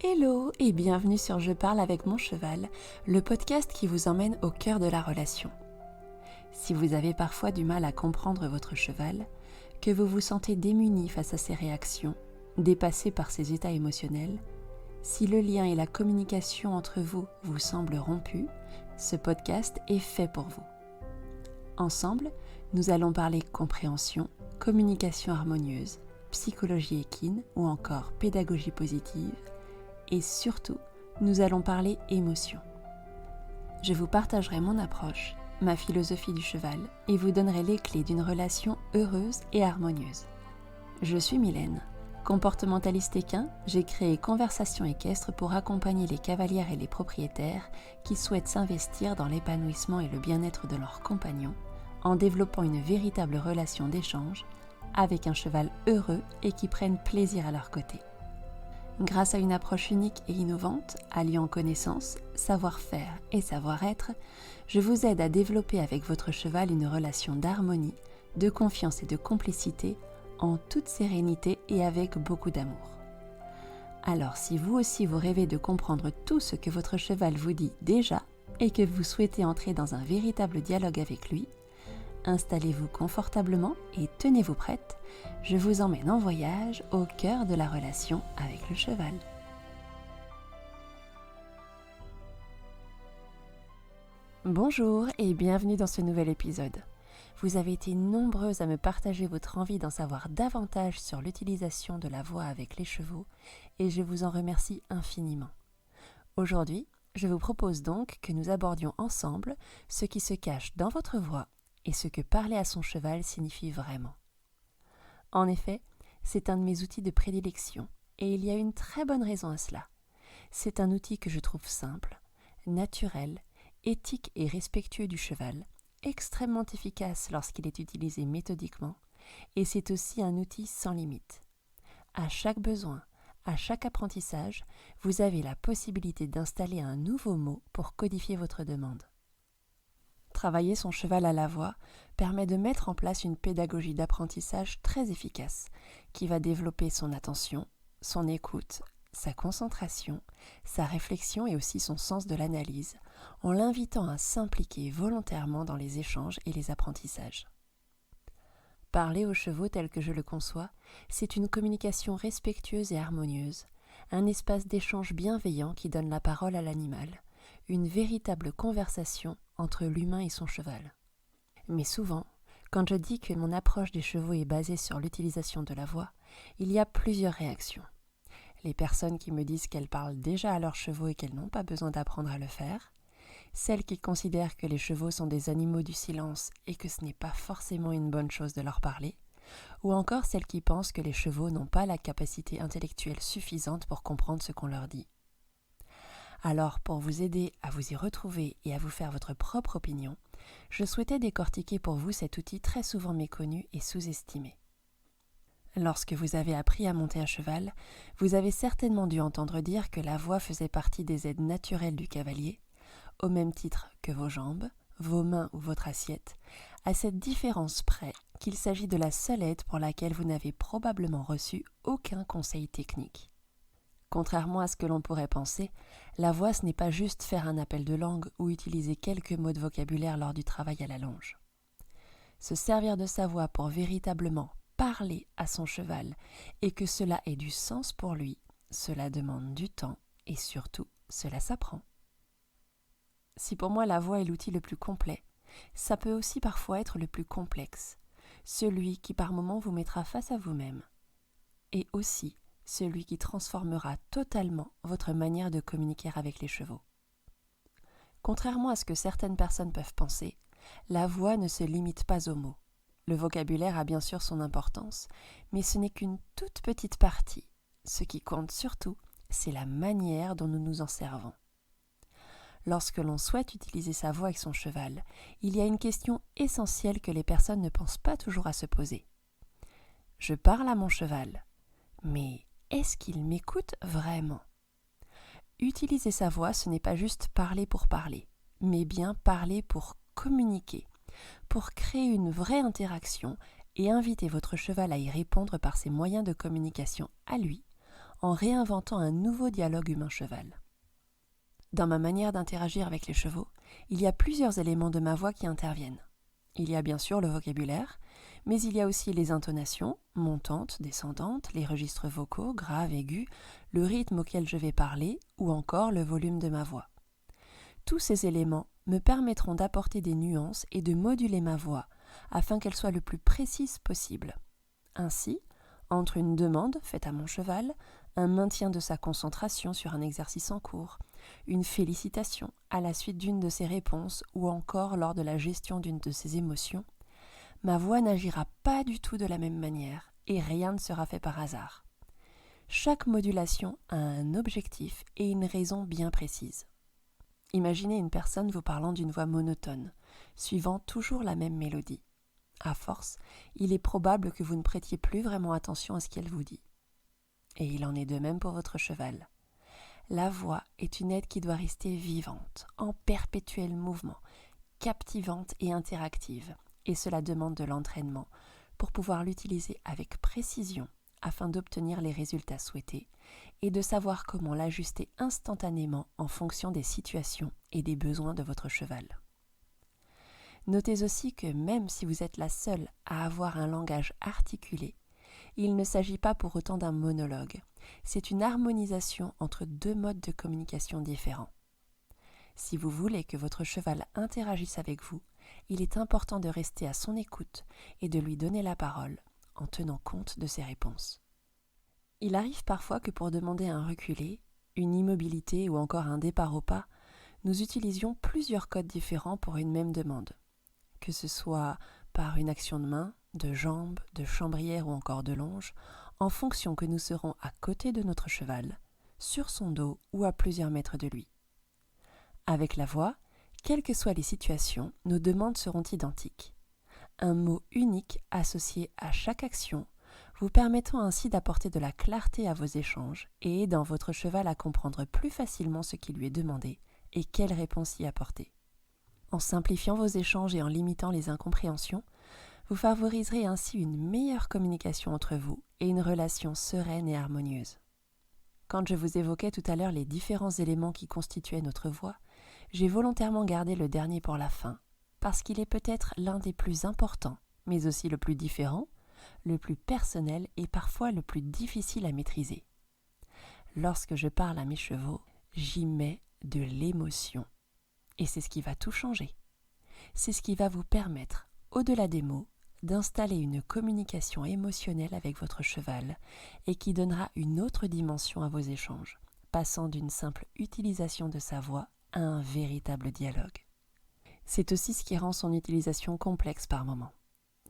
Hello et bienvenue sur Je parle avec mon cheval, le podcast qui vous emmène au cœur de la relation. Si vous avez parfois du mal à comprendre votre cheval, que vous vous sentez démuni face à ses réactions, dépassé par ses états émotionnels, si le lien et la communication entre vous vous semblent rompus, ce podcast est fait pour vous. Ensemble, nous allons parler compréhension, communication harmonieuse, psychologie équine ou encore pédagogie positive. Et surtout, nous allons parler émotion. Je vous partagerai mon approche, ma philosophie du cheval et vous donnerai les clés d'une relation heureuse et harmonieuse. Je suis Mylène. Comportementaliste équin, j'ai créé Conversation équestre pour accompagner les cavalières et les propriétaires qui souhaitent s'investir dans l'épanouissement et le bien-être de leurs compagnons en développant une véritable relation d'échange avec un cheval heureux et qui prenne plaisir à leur côté. Grâce à une approche unique et innovante, alliant connaissance, savoir-faire et savoir-être, je vous aide à développer avec votre cheval une relation d'harmonie, de confiance et de complicité en toute sérénité et avec beaucoup d'amour. Alors si vous aussi vous rêvez de comprendre tout ce que votre cheval vous dit déjà et que vous souhaitez entrer dans un véritable dialogue avec lui, installez-vous confortablement et tenez-vous prête, je vous emmène en voyage au cœur de la relation avec le cheval. Bonjour et bienvenue dans ce nouvel épisode. Vous avez été nombreuses à me partager votre envie d'en savoir davantage sur l'utilisation de la voix avec les chevaux et je vous en remercie infiniment. Aujourd'hui, je vous propose donc que nous abordions ensemble ce qui se cache dans votre voix et ce que parler à son cheval signifie vraiment. En effet, c'est un de mes outils de prédilection et il y a une très bonne raison à cela. C'est un outil que je trouve simple, naturel, éthique et respectueux du cheval, extrêmement efficace lorsqu'il est utilisé méthodiquement et c'est aussi un outil sans limite. À chaque besoin, à chaque apprentissage, vous avez la possibilité d'installer un nouveau mot pour codifier votre demande. Travailler son cheval à la voix permet de mettre en place une pédagogie d'apprentissage très efficace qui va développer son attention, son écoute, sa concentration, sa réflexion et aussi son sens de l'analyse en l'invitant à s'impliquer volontairement dans les échanges et les apprentissages. Parler aux chevaux tel que je le conçois, c'est une communication respectueuse et harmonieuse, un espace d'échange bienveillant qui donne la parole à l'animal, une véritable conversation entre l'humain et son cheval. Mais souvent, quand je dis que mon approche des chevaux est basée sur l'utilisation de la voix, il y a plusieurs réactions. Les personnes qui me disent qu'elles parlent déjà à leurs chevaux et qu'elles n'ont pas besoin d'apprendre à le faire, celles qui considèrent que les chevaux sont des animaux du silence et que ce n'est pas forcément une bonne chose de leur parler, ou encore celles qui pensent que les chevaux n'ont pas la capacité intellectuelle suffisante pour comprendre ce qu'on leur dit. Alors, pour vous aider à vous y retrouver et à vous faire votre propre opinion, je souhaitais décortiquer pour vous cet outil très souvent méconnu et sous-estimé. Lorsque vous avez appris à monter à cheval, vous avez certainement dû entendre dire que la voix faisait partie des aides naturelles du cavalier, au même titre que vos jambes, vos mains ou votre assiette, à cette différence près qu'il s'agit de la seule aide pour laquelle vous n'avez probablement reçu aucun conseil technique. Contrairement à ce que l'on pourrait penser, la voix ce n'est pas juste faire un appel de langue ou utiliser quelques mots de vocabulaire lors du travail à la longe. Se servir de sa voix pour véritablement parler à son cheval et que cela ait du sens pour lui, cela demande du temps et surtout, cela s'apprend. Si pour moi la voix est l'outil le plus complet, ça peut aussi parfois être le plus complexe, celui qui par moments vous mettra face à vous-même, et aussi celui qui transformera totalement votre manière de communiquer avec les chevaux. Contrairement à ce que certaines personnes peuvent penser, la voix ne se limite pas aux mots. Le vocabulaire a bien sûr son importance, mais ce n'est qu'une toute petite partie. Ce qui compte surtout, c'est la manière dont nous nous en servons. Lorsque l'on souhaite utiliser sa voix avec son cheval, il y a une question essentielle que les personnes ne pensent pas toujours à se poser. Je parle à mon cheval, mais est-ce qu'il m'écoute vraiment ? Utiliser sa voix, ce n'est pas juste parler pour parler, mais bien parler pour communiquer, pour créer une vraie interaction et inviter votre cheval à y répondre par ses moyens de communication à lui, en réinventant un nouveau dialogue humain-cheval. Dans ma manière d'interagir avec les chevaux, il y a plusieurs éléments de ma voix qui interviennent. Il y a bien sûr le vocabulaire, mais il y a aussi les intonations, montantes, descendantes, les registres vocaux, graves, aigus, le rythme auquel je vais parler ou encore le volume de ma voix. Tous ces éléments me permettront d'apporter des nuances et de moduler ma voix afin qu'elle soit le plus précise possible. Ainsi, entre une demande faite à mon cheval, un maintien de sa concentration sur un exercice en cours, une félicitation à la suite d'une de ses réponses ou encore lors de la gestion d'une de ses émotions, ma voix n'agira pas du tout de la même manière et rien ne sera fait par hasard. Chaque modulation a un objectif et une raison bien précise. Imaginez une personne vous parlant d'une voix monotone, suivant toujours la même mélodie. À force, il est probable que vous ne prêtiez plus vraiment attention à ce qu'elle vous dit. Et il en est de même pour votre cheval. La voix est une aide qui doit rester vivante, en perpétuel mouvement, captivante et interactive, et cela demande de l'entraînement pour pouvoir l'utiliser avec précision afin d'obtenir les résultats souhaités et de savoir comment l'ajuster instantanément en fonction des situations et des besoins de votre cheval. Notez aussi que même si vous êtes la seule à avoir un langage articulé, il ne s'agit pas pour autant d'un monologue. C'est une harmonisation entre deux modes de communication différents. Si vous voulez que votre cheval interagisse avec vous, il est important de rester à son écoute et de lui donner la parole en tenant compte de ses réponses. Il arrive parfois que pour demander un reculé, une immobilité ou encore un départ au pas, nous utilisions plusieurs codes différents pour une même demande. Que ce soit par une action de main, de jambe, de chambrière ou encore de longe, en fonction que nous serons à côté de notre cheval, sur son dos ou à plusieurs mètres de lui. Avec la voix, quelles que soient les situations, nos demandes seront identiques. Un mot unique associé à chaque action, vous permettant ainsi d'apporter de la clarté à vos échanges et aidant votre cheval à comprendre plus facilement ce qui lui est demandé et quelle réponse y apporter. En simplifiant vos échanges et en limitant les incompréhensions, vous favoriserez ainsi une meilleure communication entre vous et une relation sereine et harmonieuse. Quand je vous évoquais tout à l'heure les différents éléments qui constituaient notre voix, j'ai volontairement gardé le dernier pour la fin, parce qu'il est peut-être l'un des plus importants, mais aussi le plus différent, le plus personnel et parfois le plus difficile à maîtriser. Lorsque je parle à mes chevaux, j'y mets de l'émotion. Et c'est ce qui va tout changer. C'est ce qui va vous permettre, au-delà des mots, d'installer une communication émotionnelle avec votre cheval et qui donnera une autre dimension à vos échanges, passant d'une simple utilisation de sa voix à un véritable dialogue. C'est aussi ce qui rend son utilisation complexe par moments.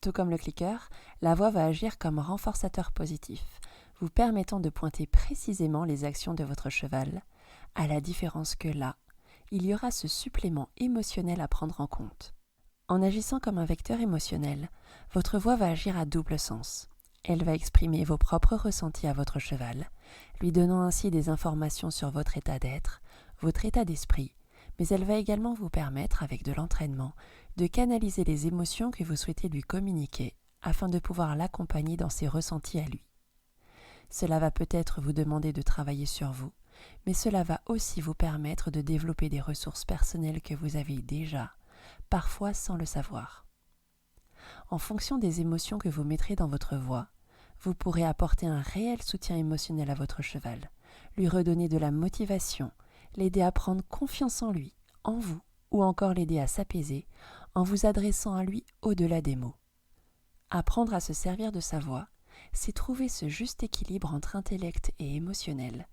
Tout comme le clicker, la voix va agir comme renforçateur positif, vous permettant de pointer précisément les actions de votre cheval, à la différence que là, il y aura ce supplément émotionnel à prendre en compte. En agissant comme un vecteur émotionnel, votre voix va agir à double sens. Elle va exprimer vos propres ressentis à votre cheval, lui donnant ainsi des informations sur votre état d'être, votre état d'esprit, mais elle va également vous permettre, avec de l'entraînement, de canaliser les émotions que vous souhaitez lui communiquer afin de pouvoir l'accompagner dans ses ressentis à lui. Cela va peut-être vous demander de travailler sur vous, mais cela va aussi vous permettre de développer des ressources personnelles que vous avez déjà, parfois sans le savoir. En fonction des émotions que vous mettrez dans votre voix, vous pourrez apporter un réel soutien émotionnel à votre cheval, lui redonner de la motivation, l'aider à prendre confiance en lui, en vous, ou encore l'aider à s'apaiser en vous adressant à lui au-delà des mots. Apprendre à se servir de sa voix, c'est trouver ce juste équilibre entre intellect et émotionnel,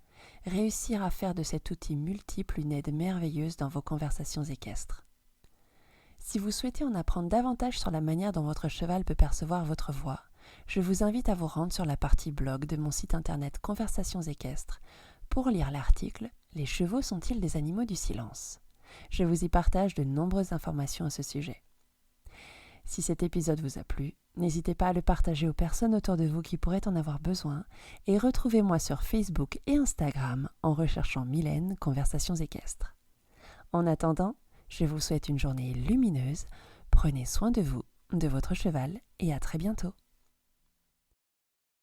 réussir à faire de cet outil multiple une aide merveilleuse dans vos conversations équestres. Si vous souhaitez en apprendre davantage sur la manière dont votre cheval peut percevoir votre voix, je vous invite à vous rendre sur la partie blog de mon site internet Conversations équestres pour lire l'article « Les chevaux sont-ils des animaux du silence ?» Je vous y partage de nombreuses informations à ce sujet. Si cet épisode vous a plu, n'hésitez pas à le partager aux personnes autour de vous qui pourraient en avoir besoin et retrouvez-moi sur Facebook et Instagram en recherchant Mylène Conversations équestres. En attendant, je vous souhaite une journée lumineuse, prenez soin de vous, de votre cheval et à très bientôt.